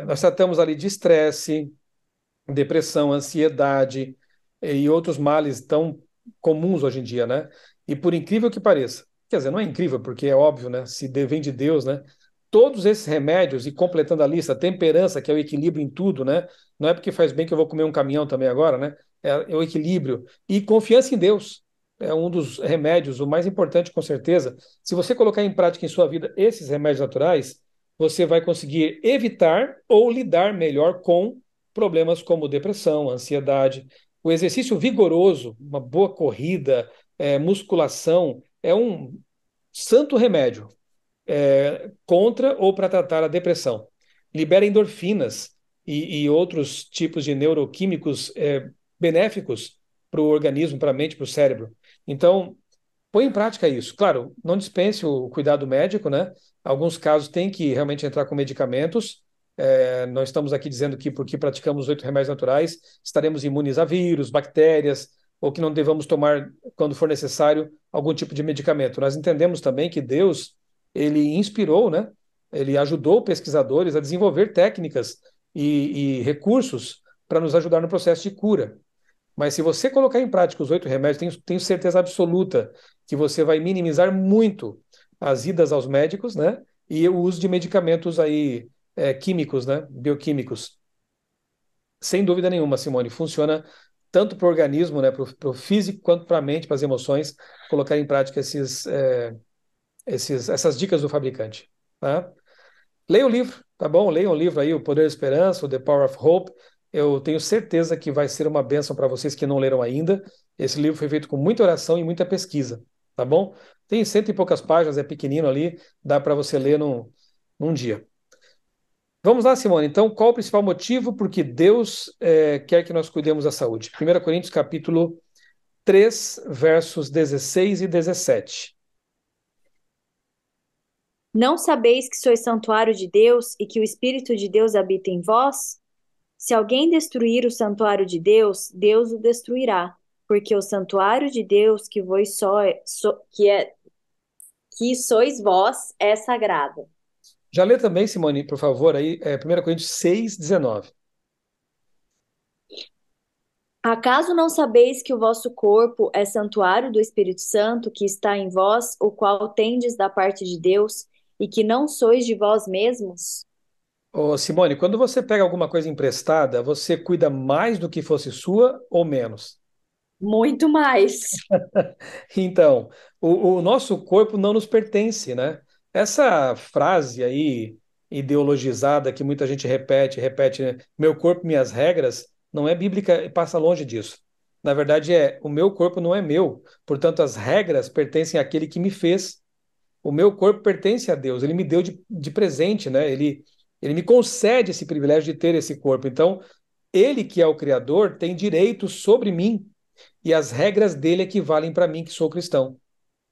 Nós tratamos ali de estresse, depressão, ansiedade e outros males tão comuns hoje em dia, né? E por incrível que pareça, quer dizer, não é incrível, porque é óbvio, né? Se vem de Deus, né? Todos esses remédios, e completando a lista, temperança, que é o equilíbrio em tudo, né? Não é porque faz bem que eu vou comer um caminhão também agora, né? É o equilíbrio. E confiança em Deus. É um dos remédios, o mais importante, com certeza. Se você colocar em prática em sua vida esses remédios naturais, você vai conseguir evitar ou lidar melhor com problemas como depressão, ansiedade. O exercício vigoroso, uma boa corrida, musculação, é um santo remédio contra ou para tratar a depressão. Libera endorfinas e outros tipos de neuroquímicos benéficos para o organismo, para a mente, para o cérebro. Então, põe em prática isso. Claro, não dispense o cuidado médico, né? Alguns casos tem que realmente entrar com medicamentos. Nós estamos aqui dizendo que porque praticamos 8 remédios naturais, estaremos imunes a vírus, bactérias, ou que não devamos tomar, quando for necessário, algum tipo de medicamento. Nós entendemos também que Deus, ele inspirou, né? Ele ajudou pesquisadores a desenvolver técnicas e recursos para nos ajudar no processo de cura. Mas se você colocar em prática os 8 remédios, tenho certeza absoluta que você vai minimizar muito as idas aos médicos, né? E o uso de medicamentos aí, químicos, né? Bioquímicos. Sem dúvida nenhuma, Simone, funciona tanto para o organismo, né? Para o físico, quanto para a mente, para as emoções, colocar em prática essas dicas do fabricante, tá? Leia o livro, tá bom? Leia o livro aí, O Poder da Esperança, o The Power of Hope. Eu tenho certeza que vai ser uma bênção para vocês que não leram ainda. Esse livro foi feito com muita oração e muita pesquisa, tá bom? Tem cento e poucas páginas, é pequenino ali, dá para você ler num dia. Vamos lá, Simone. Então, qual o principal motivo por que Deus quer que nós cuidemos da saúde? 1 Coríntios, capítulo 3, versos 16 e 17. Não sabeis que sois santuário de Deus e que o Espírito de Deus habita em vós? Se alguém destruir o santuário de Deus, Deus o destruirá, porque o santuário de Deus que sois vós é sagrado. Já lê também, Simone, por favor, aí, 1 Coríntios 6, 19. Acaso não sabeis que o vosso corpo é santuário do Espírito Santo que está em vós, o qual tendes da parte de Deus, e que não sois de vós mesmos? Ô, Simone, quando você pega alguma coisa emprestada, você cuida mais do que fosse sua ou menos? Muito mais. Então, o nosso corpo não nos pertence, né? Essa frase aí ideologizada que muita gente repete, né? Meu corpo, minhas regras, não é bíblica e passa longe disso. Na verdade, o meu corpo não é meu, portanto, as regras pertencem àquele que me fez. O meu corpo pertence a Deus, ele me deu de presente, né? Ele me concede esse privilégio de ter esse corpo. Então, ele que é o Criador tem direitos sobre mim e as regras dele equivalem para mim que sou cristão.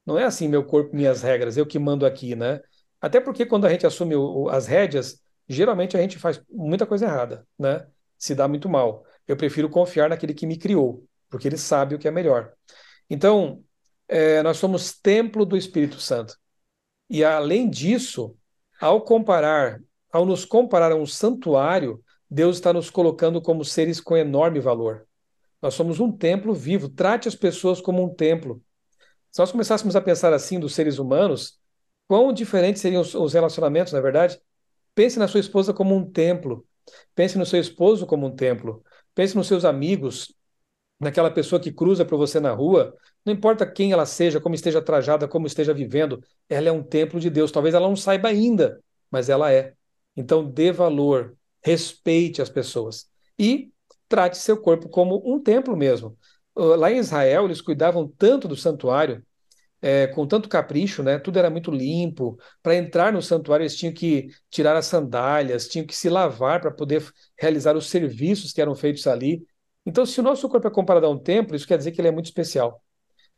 Não é assim, meu corpo, minhas regras, eu que mando aqui, né? Até porque quando a gente assume as rédeas, geralmente a gente faz muita coisa errada, né? Se dá muito mal. Eu prefiro confiar naquele que me criou, porque ele sabe o que é melhor. Então, nós somos templo do Espírito Santo. E além disso, ao nos comparar a um santuário, Deus está nos colocando como seres com enorme valor. Nós somos um templo vivo. Trate as pessoas como um templo. Se nós começássemos a pensar assim dos seres humanos, quão diferentes seriam os relacionamentos, na verdade? Pense na sua esposa como um templo. Pense no seu esposo como um templo. Pense nos seus amigos. naquela pessoa que cruza para você na rua, não importa quem ela seja, como esteja trajada, como esteja vivendo, ela é um templo de Deus. Talvez ela não saiba ainda, mas ela é. Então, dê valor, respeite as pessoas e trate seu corpo como um templo mesmo. Lá em Israel, eles cuidavam tanto do santuário, com tanto capricho, né? Tudo era muito limpo. Para entrar no santuário, eles tinham que tirar as sandálias, tinham que se lavar para poder realizar os serviços que eram feitos ali. Então, se o nosso corpo é comparado a um templo, isso quer dizer que ele é muito especial,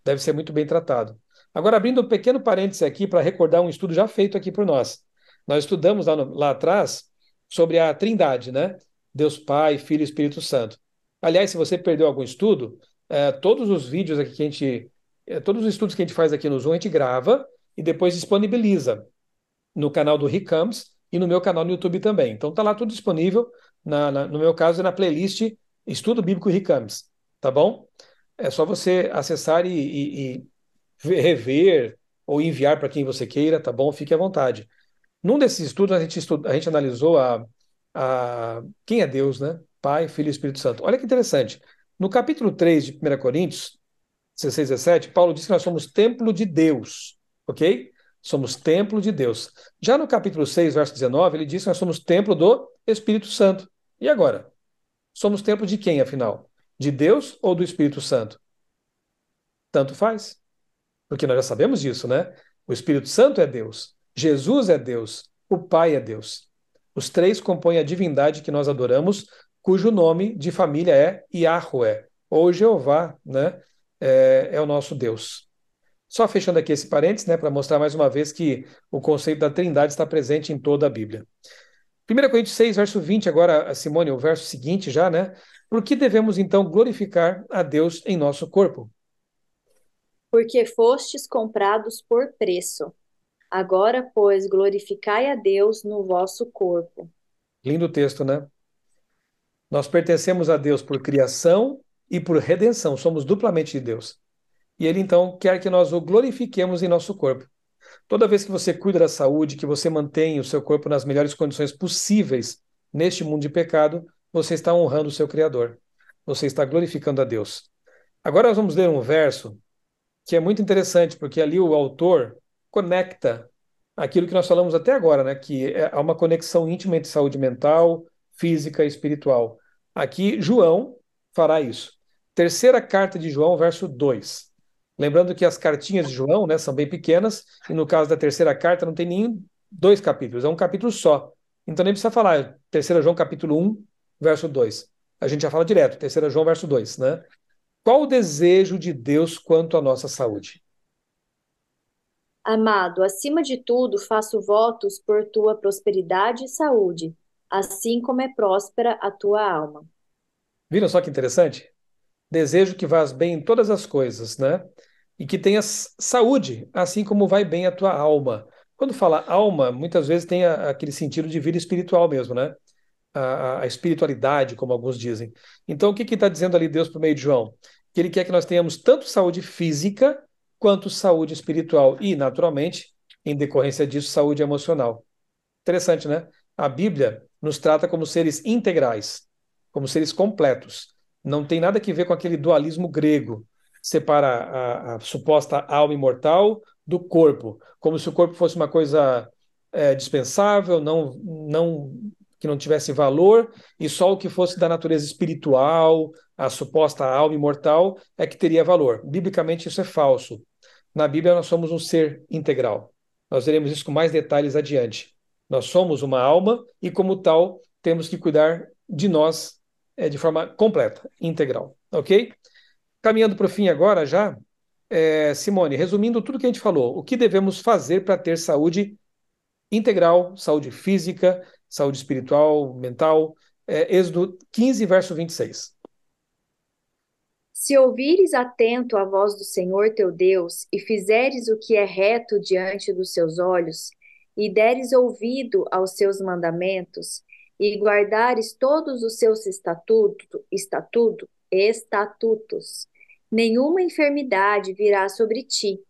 deve ser muito bem tratado. Agora, abrindo um pequeno parêntese aqui para recordar um estudo já feito aqui por nós. Nós estudamos lá atrás sobre a Trindade, né? Deus Pai, Filho e Espírito Santo. Aliás, se você perdeu algum estudo, todos os vídeos aqui que a gente, todos os estudos que a gente faz aqui no Zoom, a gente grava e depois disponibiliza no canal do Ricams e no meu canal no YouTube também. Então tá lá tudo disponível, no meu caso, é na playlist Estudo Bíblico Ricams, tá bom? É só você acessar e rever ou enviar para quem você queira, tá bom? Fique à vontade. Num desses estudos, a gente analisou quem é Deus, né? Pai, Filho e Espírito Santo. Olha que interessante. No capítulo 3 de 1 Coríntios, 16, 17, Paulo diz que nós somos templo de Deus, ok? Somos templo de Deus. Já no capítulo 6, verso 19, ele diz que nós somos templo do Espírito Santo. E agora? Somos templo de quem, afinal? De Deus ou do Espírito Santo? Tanto faz. Porque nós já sabemos disso, né? O Espírito Santo é Deus, Jesus é Deus, o Pai é Deus. Os três compõem a divindade que nós adoramos, cujo nome de família é Yahweh, ou Jeová, né? É o nosso Deus. Só fechando aqui esse parênteses, né, para mostrar mais uma vez que o conceito da Trindade está presente em toda a Bíblia. 1 Coríntios 6, verso 20, agora, Simone, o verso seguinte já, né? Por que devemos então glorificar a Deus em nosso corpo? Porque fostes comprados por preço. Agora, pois, glorificai a Deus no vosso corpo. Lindo texto, né? Nós pertencemos a Deus por criação e por redenção, somos duplamente de Deus. E Ele então quer que nós o glorifiquemos em nosso corpo. Toda vez que você cuida da saúde, que você mantém o seu corpo nas melhores condições possíveis neste mundo de pecado, você está honrando o seu Criador. Você está glorificando a Deus. Agora nós vamos ler um verso que é muito interessante, porque ali o autor conecta aquilo que nós falamos até agora, né? Que há uma conexão íntima entre saúde mental, física e espiritual. Aqui, João fará isso. Terceira carta de João, verso 2. Lembrando que as cartinhas de João, né, são bem pequenas, e no caso da terceira carta não tem nem dois capítulos, é um capítulo só. Então nem precisa falar, terceira João, capítulo 1, verso 2. A gente já fala direto, terceira João, verso 2, né? Qual o desejo de Deus quanto à nossa saúde? Amado, acima de tudo, faço votos por tua prosperidade e saúde, assim como é próspera a tua alma. Viram só que interessante? Desejo que vás bem em todas as coisas, né? E que tenhas saúde, assim como vai bem a tua alma. Quando fala alma, muitas vezes tem aquele sentido de vida espiritual mesmo, né? A espiritualidade, como alguns dizem. Então, o que está dizendo ali Deus por meio de João? Que ele quer que nós tenhamos tanto saúde física quanto saúde espiritual e, naturalmente, em decorrência disso, saúde emocional. Interessante, né? A Bíblia nos trata como seres integrais, como seres completos. Não tem nada que ver com aquele dualismo grego, separa a suposta alma imortal do corpo, como se o corpo fosse uma coisa dispensável, que não tivesse valor, e só o que fosse da natureza espiritual, a suposta alma imortal, é que teria valor. Biblicamente, isso é falso. Na Bíblia, nós somos um ser integral. Nós veremos isso com mais detalhes adiante. Nós somos uma alma e, como tal, temos que cuidar de nós de forma completa, integral. Ok? Caminhando para o fim agora já, Simone, resumindo tudo que a gente falou, o que devemos fazer para ter saúde integral, saúde física, saúde espiritual, mental? Êxodo 15, verso 26. Se ouvires atento a voz do Senhor teu Deus, e fizeres o que é reto diante dos seus olhos, e deres ouvido aos seus mandamentos, e guardares todos os seus estatutos, nenhuma enfermidade virá sobre ti,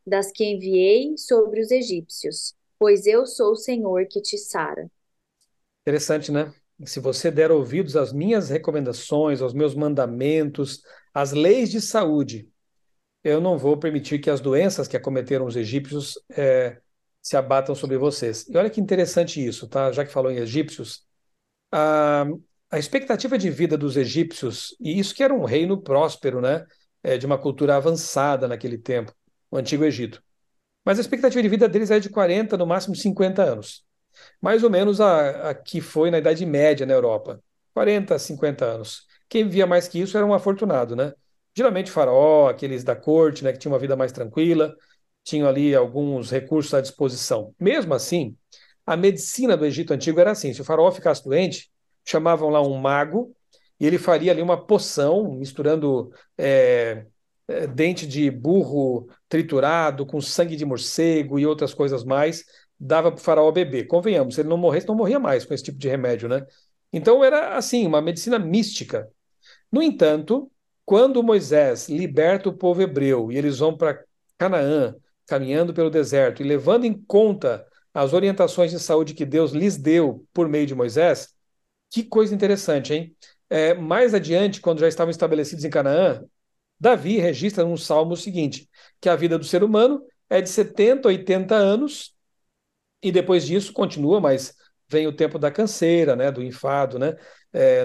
das que enviei sobre os egípcios, pois eu sou o Senhor que te sara. Interessante, né? Se você der ouvidos às minhas recomendações, aos meus mandamentos, as leis de saúde. Eu não vou permitir que as doenças que acometeram os egípcios se abatam sobre vocês. E olha que interessante isso, tá? Já que falou em egípcios, a, a expectativa de vida dos egípcios, e isso que era um reino próspero, né? De uma cultura avançada naquele tempo, o Antigo Egito. Mas a expectativa de vida deles era de 40, no máximo 50 anos. Mais ou menos a que foi na Idade Média na Europa. 40, 50 anos. Quem vivia mais que isso era um afortunado, né? Geralmente faraó, aqueles da corte, né, que tinham uma vida mais tranquila, tinham ali alguns recursos à disposição. Mesmo assim, a medicina do Egito Antigo era assim: se o faraó ficasse doente, chamavam lá um mago e ele faria ali uma poção, misturando dente de burro triturado com sangue de morcego e outras coisas mais, dava para o faraó beber. Convenhamos, se ele não morresse, não morria mais com esse tipo de remédio, né? Então era assim, uma medicina mística. No entanto, quando Moisés liberta o povo hebreu e eles vão para Canaã, caminhando pelo deserto e levando em conta as orientações de saúde que Deus lhes deu por meio de Moisés, que coisa interessante, hein? Mais adiante, quando já estavam estabelecidos em Canaã, Davi registra num salmo o seguinte: que a vida do ser humano é de 70, 80 anos, e depois disso continua, mas vem o tempo da canseira, né, do enfado, né?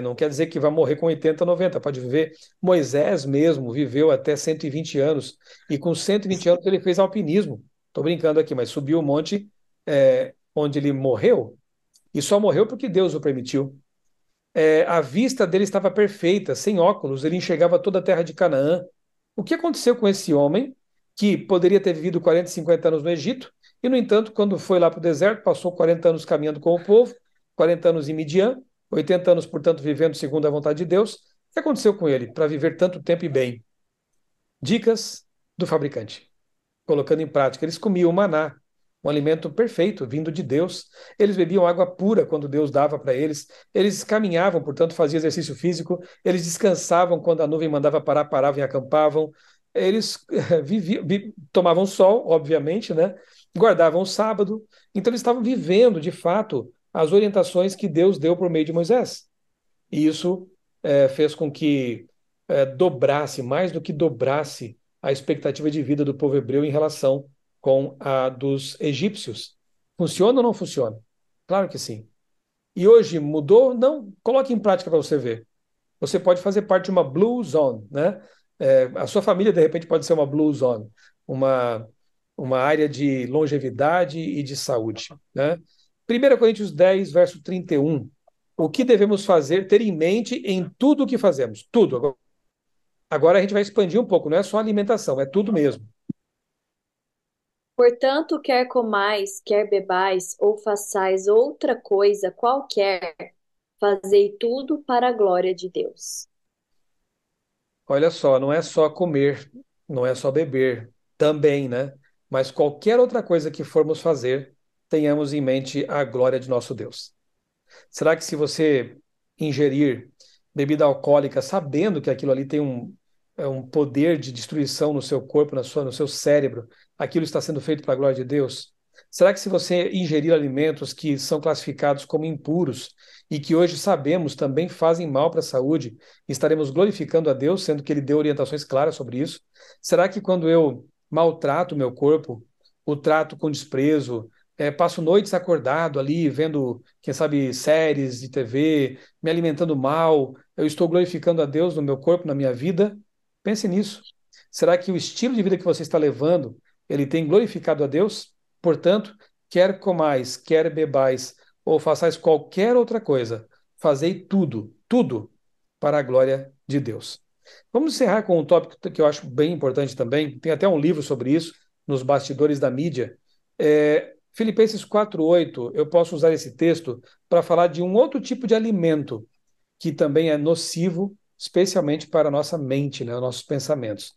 Não quer dizer que vai morrer com 80, 90, pode viver. Moisés mesmo viveu até 120 anos, e com 120 anos ele fez alpinismo. Estou brincando aqui, mas subiu o monte onde ele morreu, e só morreu porque Deus o permitiu. A vista dele estava perfeita, sem óculos, ele enxergava toda a terra de Canaã. O que aconteceu com esse homem, que poderia ter vivido 40, 50 anos no Egito, e, no entanto, quando foi lá para o deserto, passou 40 anos caminhando com o povo, 40 anos em Midian, 80 anos, portanto, vivendo segundo a vontade de Deus. O que aconteceu com ele para viver tanto tempo e bem? Dicas do fabricante colocando em prática. Eles comiam maná, um alimento perfeito, vindo de Deus. Eles bebiam água pura quando Deus dava para eles. Eles caminhavam, portanto, faziam exercício físico. Eles descansavam quando a nuvem mandava parar, paravam e acampavam. Eles tomavam sol, obviamente, né? Guardavam o sábado. Então, eles estavam vivendo, de fato, as orientações que Deus deu por meio de Moisés. E isso fez com que dobrasse, mais do que dobrasse, a expectativa de vida do povo hebreu em relação com a dos egípcios. Funciona ou não funciona? Claro que sim. E hoje mudou? Não. Coloque em prática para você ver. Você pode fazer parte de uma blue zone, né? A sua família, de repente, pode ser uma blue zone, uma, uma área de longevidade e de saúde, né? 1 Coríntios 10, verso 31. O que devemos fazer, ter em mente em tudo o que fazemos? Tudo. Agora a gente vai expandir um pouco, não é só alimentação, é tudo mesmo. Portanto, quer comais, quer bebais, ou façais outra coisa qualquer, fazei tudo para a glória de Deus. Olha só, não é só comer, não é só beber, também, né? Mas qualquer outra coisa que formos fazer, tenhamos em mente a glória de nosso Deus. Será que se você ingerir bebida alcoólica, sabendo que aquilo ali tem um poder de destruição no seu corpo, no seu cérebro, aquilo está sendo feito para a glória de Deus? Será que se você ingerir alimentos que são classificados como impuros e que hoje sabemos também fazem mal para a saúde, estaremos glorificando a Deus, sendo que Ele deu orientações claras sobre isso? Será que quando eu maltrato o meu corpo, o trato com desprezo, passo noites acordado ali, vendo, quem sabe, séries de TV, me alimentando mal, eu estou glorificando a Deus no meu corpo, na minha vida? Pense nisso. Será que o estilo de vida que você está levando, ele tem glorificado a Deus? Portanto, quer comais, quer bebais, ou façais qualquer outra coisa, fazei tudo, tudo para a glória de Deus. Vamos encerrar com um tópico que eu acho bem importante também. Tem até um livro sobre isso, nos bastidores da mídia. Filipenses 4:8, eu posso usar esse texto para falar de um outro tipo de alimento que também é nocivo, especialmente para a nossa mente, né, os nossos pensamentos.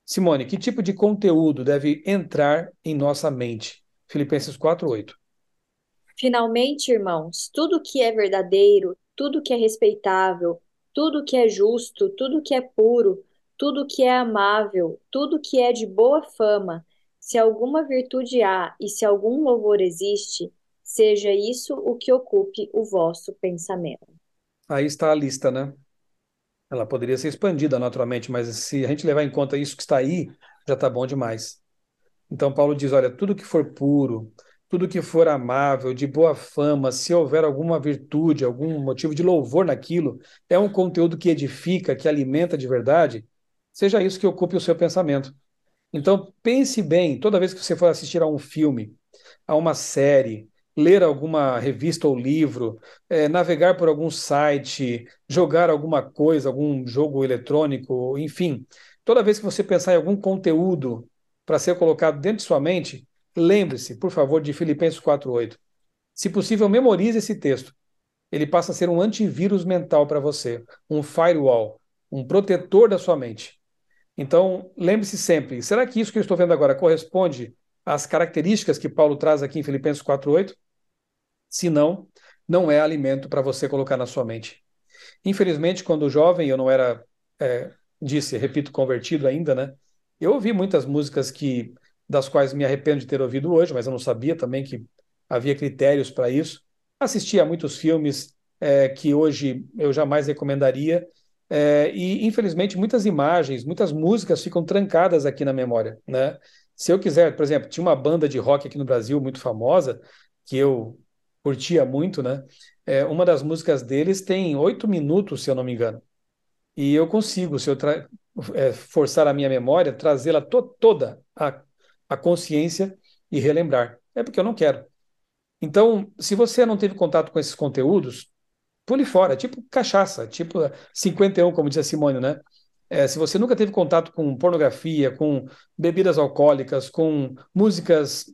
Simone, que tipo de conteúdo deve entrar em nossa mente? Filipenses 4:8. Finalmente, irmãos, tudo que é verdadeiro, tudo que é respeitável, tudo que é justo, tudo que é puro, tudo que é amável, tudo que é de boa fama, se alguma virtude há e se algum louvor existe, seja isso o que ocupe o vosso pensamento. Aí está a lista, né? Ela poderia ser expandida naturalmente, mas se a gente levar em conta isso que está aí, já está bom demais. Então, Paulo diz: olha, tudo que for puro, tudo que for amável, de boa fama, se houver alguma virtude, algum motivo de louvor naquilo, é um conteúdo que edifica, que alimenta de verdade, seja isso que ocupe o seu pensamento. Então, pense bem, toda vez que você for assistir a um filme, a uma série, ler alguma revista ou livro, navegar por algum site, jogar alguma coisa, algum jogo eletrônico, enfim, toda vez que você pensar em algum conteúdo para ser colocado dentro de sua mente, lembre-se, por favor, de Filipenses 4:8. Se possível, memorize esse texto. Ele passa a ser um antivírus mental para você, um firewall, um protetor da sua mente. Então, lembre-se sempre, será que isso que eu estou vendo agora corresponde às características que Paulo traz aqui em Filipenses 4:8? Se não, não é alimento para você colocar na sua mente. Infelizmente, quando jovem, eu não era, disse, repito, convertido ainda, né? Eu ouvi muitas músicas das quais me arrependo de ter ouvido hoje, mas eu não sabia também que havia critérios para isso. Assisti a muitos filmes que hoje eu jamais recomendaria, e infelizmente muitas imagens, muitas músicas ficam trancadas aqui na memória, né? Se eu quiser, por exemplo, tinha uma banda de rock aqui no Brasil muito famosa que eu curtia muito, né? Uma das músicas deles tem 8 minutos, se eu não me engano. E eu consigo, se eu forçar a minha memória, trazê-la toda a consciência e relembrar. É porque eu não quero. Então, se você não teve contato com esses conteúdos, pule fora, tipo cachaça, tipo 51, como diz a Simone, né? Se você nunca teve contato com pornografia, com bebidas alcoólicas, com músicas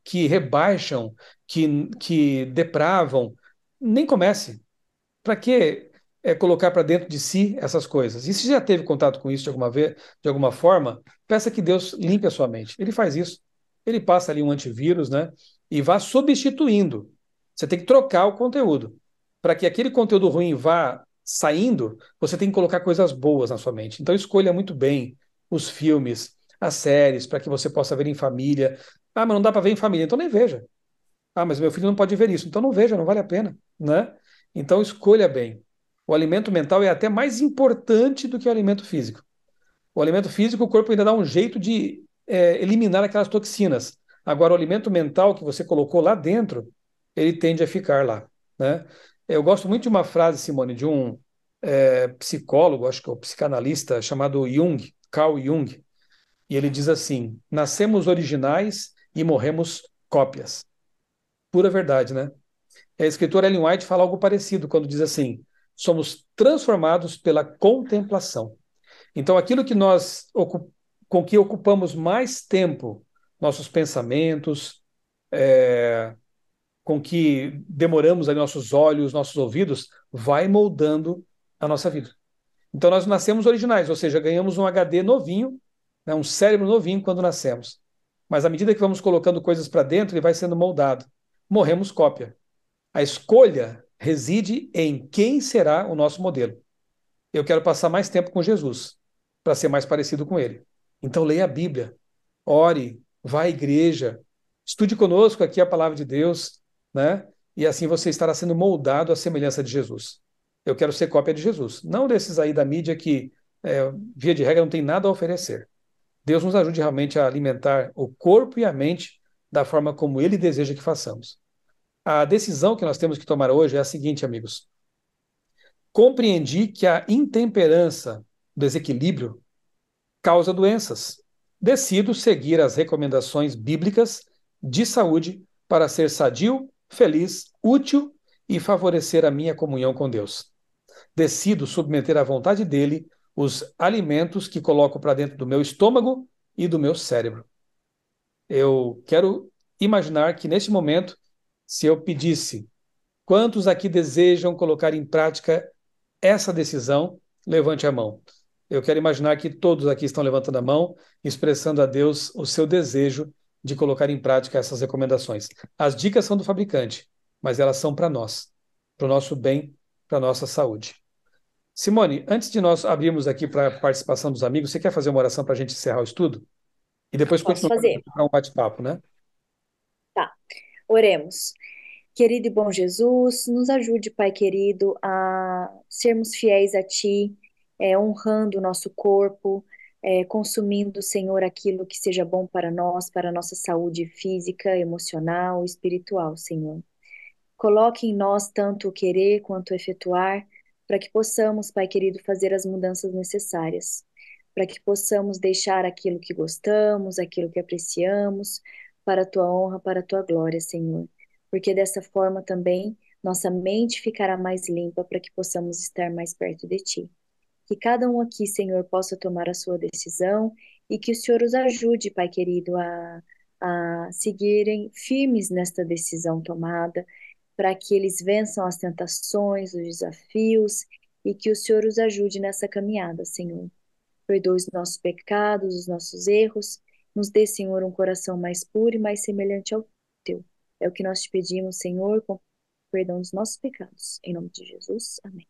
que rebaixam, que depravam, nem comece. Para que colocar para dentro de si essas coisas? E se já teve contato com isso de alguma vez, de alguma forma, peça que Deus limpe a sua mente. Ele faz isso. Ele passa ali um antivírus, né? E vá substituindo. Você tem que trocar o conteúdo. Para que aquele conteúdo ruim vá saindo, você tem que colocar coisas boas na sua mente. Então escolha muito bem os filmes, as séries, para que você possa ver em família. Ah, mas não dá para ver em família, então nem veja. Ah, mas meu filho não pode ver isso. Então não veja, não vale a pena, né? Então escolha bem. O alimento mental é até mais importante do que o alimento físico. O alimento físico, o corpo ainda dá um jeito de eliminar aquelas toxinas. Agora, o alimento mental que você colocou lá dentro, ele tende a ficar lá, né? Eu gosto muito de uma frase, Simone, de um psicólogo, acho que é o psicanalista, chamado Jung, Carl Jung, e ele diz assim: nascemos originais e morremos cópias. Pura verdade, né? A escritora Ellen White fala algo parecido quando diz assim: somos transformados pela contemplação. Então, aquilo que com que ocupamos mais tempo, nossos pensamentos, com que demoramos ali nossos olhos, nossos ouvidos, vai moldando a nossa vida. Então, nós nascemos originais, ou seja, ganhamos um HD novinho, né, um cérebro novinho quando nascemos. Mas à medida que vamos colocando coisas para dentro, ele vai sendo moldado. Morremos cópia. A escolha reside em quem será o nosso modelo. Eu quero passar mais tempo com Jesus, para ser mais parecido com ele. Então, leia a Bíblia, ore, vá à igreja, estude conosco aqui a palavra de Deus, né? E assim você estará sendo moldado à semelhança de Jesus. Eu quero ser cópia de Jesus, não desses aí da mídia que, via de regra, não tem nada a oferecer. Deus nos ajude realmente a alimentar o corpo e a mente da forma como Ele deseja que façamos. A decisão que nós temos que tomar hoje é a seguinte, amigos: compreendi que a intemperança, desequilíbrio, causa doenças. Decido seguir as recomendações bíblicas de saúde para ser sadio, feliz, útil e favorecer a minha comunhão com Deus. Decido submeter à vontade dele os alimentos que coloco para dentro do meu estômago e do meu cérebro. Eu quero imaginar que neste momento, se eu pedisse: quantos aqui desejam colocar em prática essa decisão? Levante a mão. Eu quero imaginar que todos aqui estão levantando a mão, expressando a Deus o seu desejo de colocar em prática essas recomendações. As dicas são do fabricante, mas elas são para nós, para o nosso bem, para a nossa saúde. Simone, antes de nós abrirmos aqui para a participação dos amigos, você quer fazer uma oração para a gente encerrar o estudo? E depois Posso continuar fazer? para um bate-papo, né? Tá. Oremos. Querido e bom Jesus, nos ajude, Pai querido, a sermos fiéis a Ti, honrando o nosso corpo, consumindo, Senhor, aquilo que seja bom para nós, para a nossa saúde física, emocional e espiritual, Senhor. Coloque em nós tanto o querer quanto o efetuar, para que possamos, Pai querido, fazer as mudanças necessárias, para que possamos deixar aquilo que gostamos, aquilo que apreciamos, para a tua honra, para a tua glória, Senhor. Porque dessa forma também nossa mente ficará mais limpa para que possamos estar mais perto de ti. Que cada um aqui, Senhor, possa tomar a sua decisão e que o Senhor os ajude, Pai querido, a seguirem firmes nesta decisão tomada, para que eles vençam as tentações, os desafios e que o Senhor os ajude nessa caminhada, Senhor. Perdoe os nossos pecados, os nossos erros, nos dê, Senhor, um coração mais puro e mais semelhante ao teu. É o que nós te pedimos, Senhor, com perdão dos nossos pecados. Em nome de Jesus. Amém.